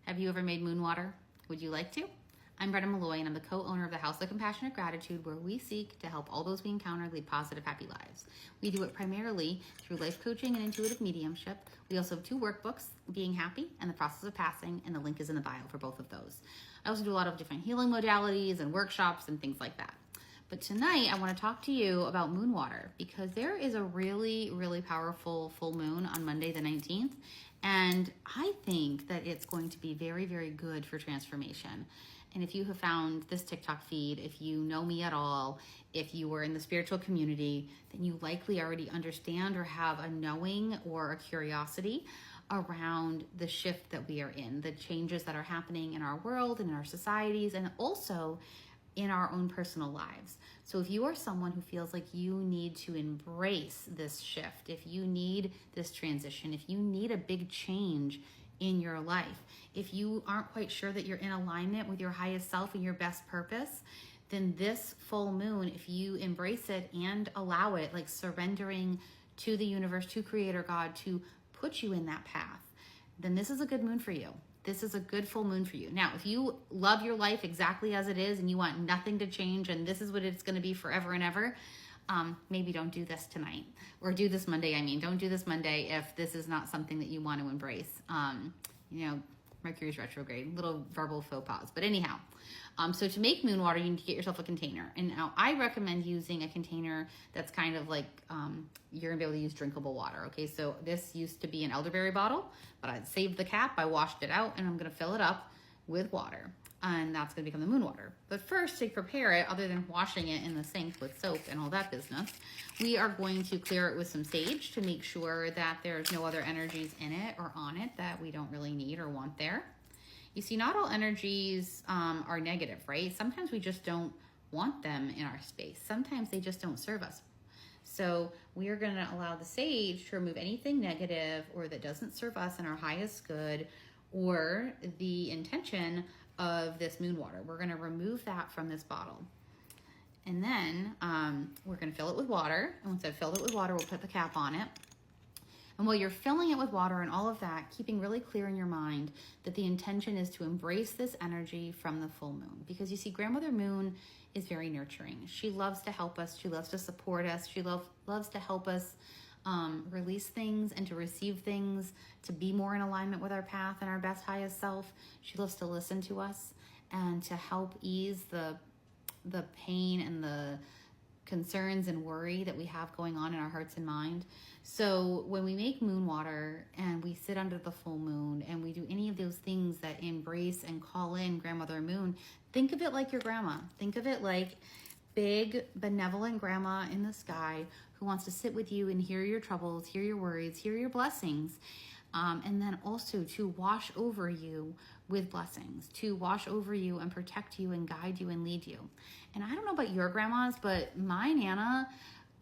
Have you ever made moon water? Would you like to? I'm Brenda Malloy, and I'm the co-owner of the House of Compassionate Gratitude, where we seek to help all those we encounter lead positive, happy lives. We do it primarily through life coaching and intuitive mediumship. We also have 2 workbooks, Being Happy and The Process of Passing, and the link is in the bio for both of those. I also do a lot of different healing modalities and workshops and things like that. But tonight, I want to talk to you about moon water, because there is a really, really powerful full moon on Monday the 19th. And I think that it's going to be very, very good for transformation. And if you have found this TikTok feed, if you know me at all, if you are in the spiritual community, then you likely already understand or have a knowing or a curiosity around the shift that we are in, the changes that are happening in our world and in our societies, and also in our own personal lives. So if you are someone who feels like you need to embrace this shift, if you need this transition, if you need a big change in your life, if you aren't quite sure that you're in alignment with your highest self and your best purpose, then this full moon, if you embrace it and allow it, like surrendering to the universe, to Creator God, to put you in that path, then this is a good moon for you. This is a good full moon for you. Now, if you love your life exactly as it is and you want nothing to change and this is what it's going to be forever and ever, maybe don't do this tonight, or do this Monday. Don't do this Monday if this is not something that you want to embrace. Mercury's retrograde, little verbal faux pas. But anyhow, so to make moon water, you need to get yourself a container. And now I recommend using a container that's kind of like, you're gonna be able to use drinkable water. Okay, so this used to be an elderberry bottle, but I saved the cap, I washed it out, and I'm gonna fill it up with water. And that's gonna become the moon water. But first, to prepare it, other than washing it in the sink with soap and all that business, we are going to clear it with some sage to make sure that there's no other energies in it or on it that we don't really need or want there. You see, not all energies are negative, right? Sometimes we just don't want them in our space. Sometimes they just don't serve us. So we are gonna allow the sage to remove anything negative or that doesn't serve us in our highest good or the intention of this moon water. We're gonna remove that from this bottle. And then we're gonna fill it with water. And once I've filled it with water, we'll put the cap on it. And while you're filling it with water and all of that, keeping really clear in your mind that the intention is to embrace this energy from the full moon. Because you see, Grandmother Moon is very nurturing. She loves to help us. She loves to support us. She loves to help us release things and to receive things, to be more in alignment with our path and our best highest self. She loves to listen to us and to help ease the pain and the concerns and worry that we have going on in our hearts and mind. So when we make moon water and we sit under the full moon and we do any of those things that embrace and call in Grandmother Moon, think of it like your grandma. Think of it like big, benevolent grandma in the sky who wants to sit with you and hear your troubles, hear your worries, hear your blessings, and then also to wash over you with blessings, to wash over you and protect you and guide you and lead you. And I don't know about your grandmas, but my Nana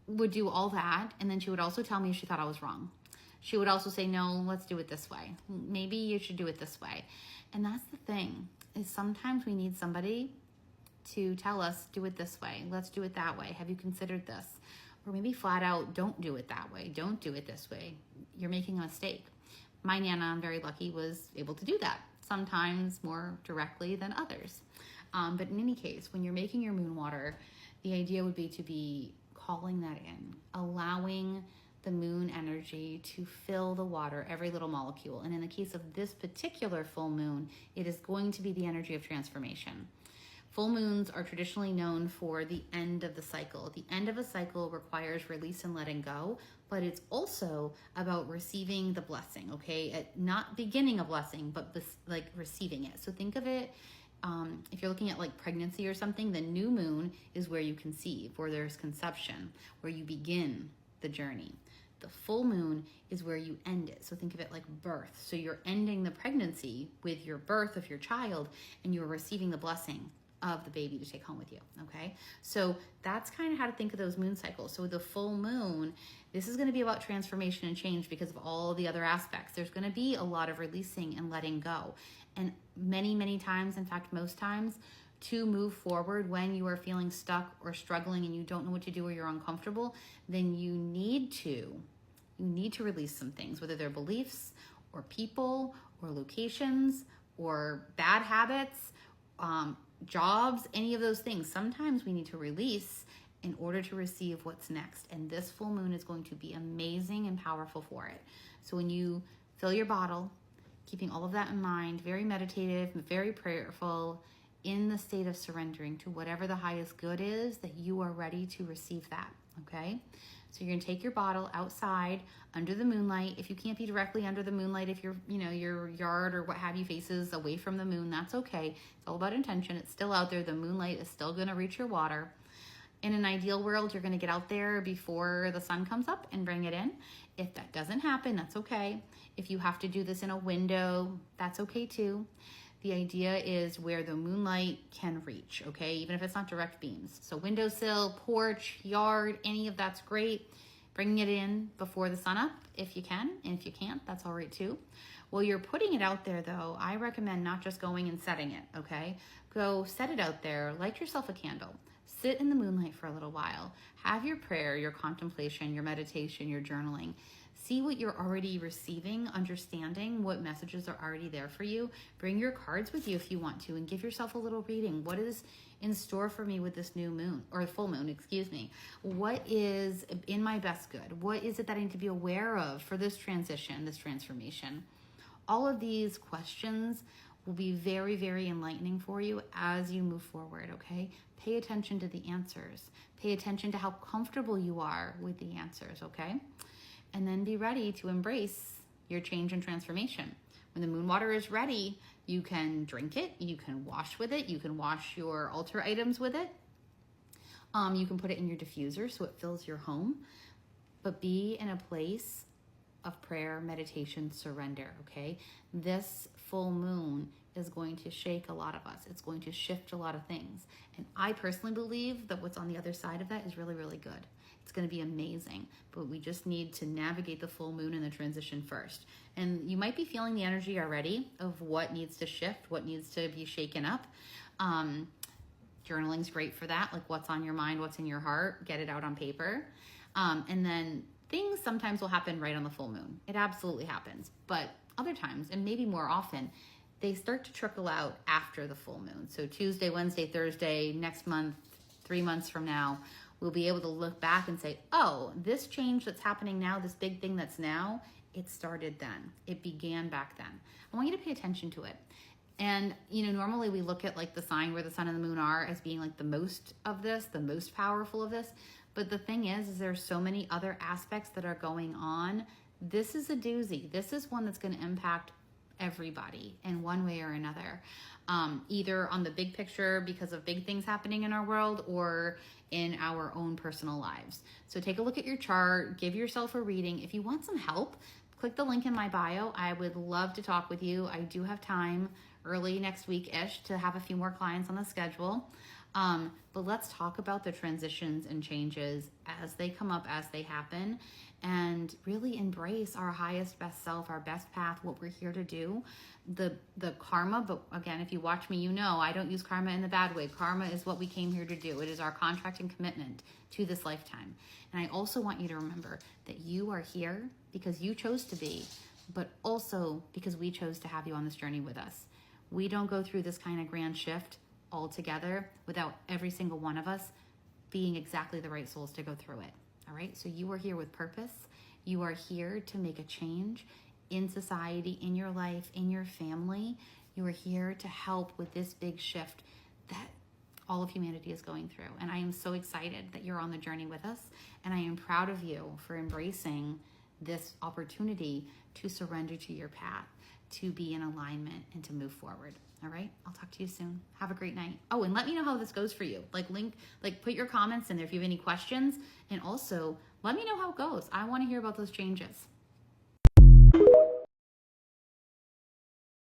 would do all that, and then she would also tell me if she thought I was wrong. She would also say, no, let's do it this way. Maybe you should do it this way. And that's the thing, is sometimes we need somebody to tell us, do it this way. Let's do it that way. Have you considered this? Or maybe flat out, don't do it that way. Don't do it this way. You're making a mistake. My Nana, I'm very lucky, was able to do that, sometimes more directly than others. But in any case, when you're making your moon water, the idea would be to be calling that in, allowing the moon energy to fill the water, every little molecule. And in the case of this particular full moon, it is going to be the energy of transformation. Full moons are traditionally known for the end of the cycle. The end of a cycle requires release and letting go, but it's also about receiving the blessing, okay? Not beginning a blessing, but like receiving it. So think of it, if you're looking at like pregnancy or something, the new moon is where you conceive, where there's conception, where you begin the journey. The full moon is where you end it. So think of it like birth. So you're ending the pregnancy with your birth of your child, and you're receiving the blessing of the baby to take home with you, okay? So that's kind of how to think of those moon cycles. So with the full moon, this is going to be about transformation and change because of all the other aspects. There's going to be a lot of releasing and letting go. And many, many times, in fact, most times, to move forward when you are feeling stuck or struggling and you don't know what to do or you're uncomfortable, then you need to release some things, whether they're beliefs or people or locations or bad habits, jobs, any of those things. Sometimes we need to release in order to receive what's next. And this full moon is going to be amazing and powerful for it. So when you fill your bottle, keeping all of that in mind, very meditative, very prayerful, in the state of surrendering to whatever the highest good is, that you are ready to receive that, okay? So you're gonna take your bottle outside under the moonlight. If you can't be directly under the moonlight, if your yard or what have you faces away from the moon, that's okay. It's all about intention. It's still out there. The moonlight is still gonna reach your water. In an ideal world, you're gonna get out there before the sun comes up and bring it in. If that doesn't happen, that's okay. If you have to do this in a window, that's okay too. The idea is where the moonlight can reach, okay? Even if it's not direct beams. So windowsill, porch, yard, any of that's great. Bringing it in before the sun up if you can, and if you can't, that's all right too. While you're putting it out there though, I recommend not just going and setting it, okay? Go set it out there, light yourself a candle. Sit in the moonlight for a little while. Have your prayer, your contemplation, your meditation, your journaling. See what you're already receiving, understanding what messages are already there for you. Bring your cards with you if you want to, and give yourself a little reading. What is in store for me with this new moon, or full moon, excuse me? What is in my best good? What is it that I need to be aware of for this transition, this transformation? All of these questions will be very, very enlightening for you as you move forward, okay? Pay attention to the answers. Pay attention to how comfortable you are with the answers, okay? And then be ready to embrace your change and transformation. When the moon water is ready, you can drink it, you can wash with it, you can wash your altar items with it. You can put it in your diffuser so it fills your home. But be in a place of prayer, meditation, surrender, okay? This full moon is going to shake a lot of us. It's going to shift a lot of things. And I personally believe that what's on the other side of that is really, really good. It's going to be amazing, but we just need to navigate the full moon and the transition first. And you might be feeling the energy already of what needs to shift, what needs to be shaken up. Journaling's great for that, like what's on your mind, what's in your heart, get it out on paper. And then things sometimes will happen right on the full moon. It absolutely happens. But other times, and maybe more often, they start to trickle out after the full moon. So Tuesday, Wednesday, Thursday, next month, 3 months from now, we'll be able to look back and say, oh, this change that's happening now, this big thing that's now, it started then. It began back then. I want you to pay attention to it. And, normally we look at like the sign where the sun and the moon are as being like the most of this, the most powerful of this. But the thing is there's so many other aspects that are going on. This is a doozy. This is one that's going to impact everybody in one way or another, either on the big picture because of big things happening in our world or in our own personal lives. So take a look at your chart, give yourself a reading. If you want some help, click the link in my bio. I would love to talk with you. I do have time early next week-ish to have a few more clients on the schedule. But let's talk about the transitions and changes as they come up, as they happen, and really embrace our highest, best self, our best path, what we're here to do. The karma, but again, if you watch me, I don't use karma in the bad way. Karma is what we came here to do. It is our contract and commitment to this lifetime. And I also want you to remember that you are here because you chose to be, but also because we chose to have you on this journey with us. We don't go through this kind of grand shift all together without every single one of us being exactly the right souls to go through it. All right. So you are here with purpose. You are here to make a change in society, in your life, in your family. You are here to help with this big shift that all of humanity is going through. And I am so excited that you're on the journey with us. And I am proud of you for embracing this opportunity to surrender to your path, to be in alignment and to move forward. All right. I'll talk to you soon. Have a great night. Oh, and let me know how this goes for you. Put your comments in there if you have any questions. And also let me know how it goes. I want to hear about those changes.